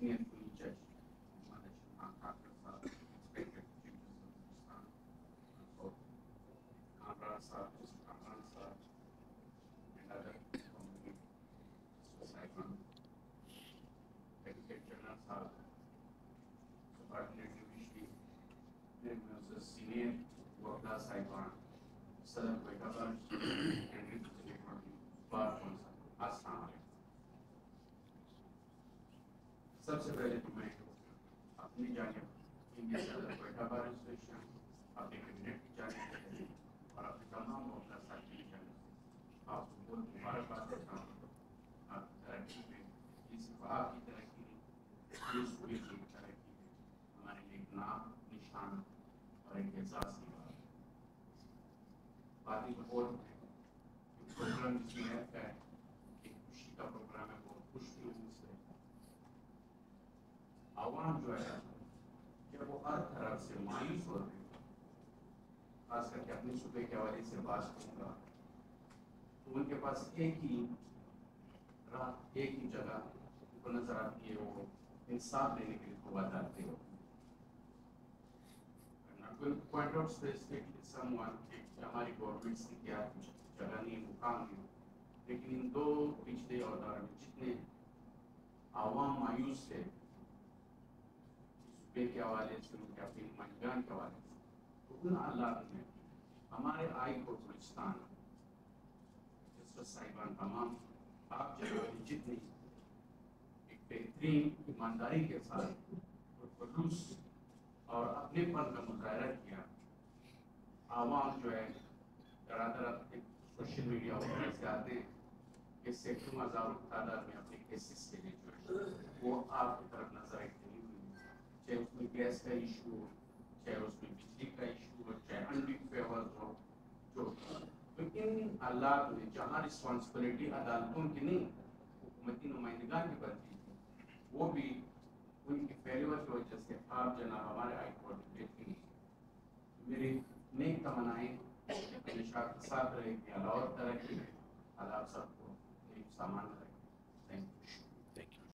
senior judge, Kakar صاحب, respected chief justice of Bلوچستان, Kakar صاحب, and other community صاحبان, ایڈوکیٹ جنرل صاحب, سبارڈینیٹ ڈویژنری, سینئر وکلا صاحبان, صدر Quetta branch and representative bar council, السلام علیکم. سب سے پہلے تو میں اپنی جانب انڈیا صدر کوئٹہ بار ایسوسیشن, اپنے کیبنٹ کی جانب اور اپنے تمام وکلا صاحب کی جانب آپ کو بہت مبارکباد دیتا ہوں. آپ کی ترقی میں, اس آپ کی ترقی میں, اس پوری کی ترقی میں ہمارے لیے ایک نام, نشان اور ایک اعزاز کی بات ہے. باتیں تو بہت ہیں, پروگرام جس میں کا ہے, ایک خوشی کا پروگرام ہے, بہت خوش بھی ہوں سے. عوام جو ہے جب وہ ہر طرف سے مایوس ہو رہے ہیں, خاص کر کے اپنے صوبے کے حوالے سے بات کروں گا, تو ان کے پاس ایک ہی راہ, ایک ہی جگہ کو نظر آتی ہے, وہ انصاف لینے کے لیے کو بتاتے ہو. Point out specifically someone کہ ہماری گورنمنٹس کی کیا جگہ نہیں, مقام نہیں, لیکن ان دو پچھلے عہدہ میں جتنے عوام مایوس تھے صوبے کے حوالے سے, ان کے اپنے نمائندگان کے حوالے سے, تو ان حالات میں ہمارے آئی کو بلوچستان جسٹس صاحبان تمام آپ جناب جتنی ایک بہترین ایمانداری کے ساتھ اور خلوص اور اپنے پن کا مظاہرہ کیا. عوام جو ہے طرح سوشل میڈیا وغیرہ سے آتے ہیں, اس سے کم ہزاروں تعداد میں اپنے کیسز کے لیے جو ہے وہ آپ کی طرف نظر رکھتے ہوئی, چاہے اس میں گیس کا ایشو ہو, چاہے اس میں بجلی کا ایشو ہو, چاہے انڈنگ فیورز ہو, جو تو ان حالات میں جہاں رسپانسبلٹی عدالتوں کی نہیں, حکومتی نمائندگان کی بنتی تھی, وہ بھی ان کی فیلور کی وجہ سے آپ جناب ہمارے ہائی کورٹ میں بیٹھیں. میری نیک تمنائیں ہمیشہ ساتھ رہے کہ اللہ اور ترقی میں اللہ سب کو ایک سامان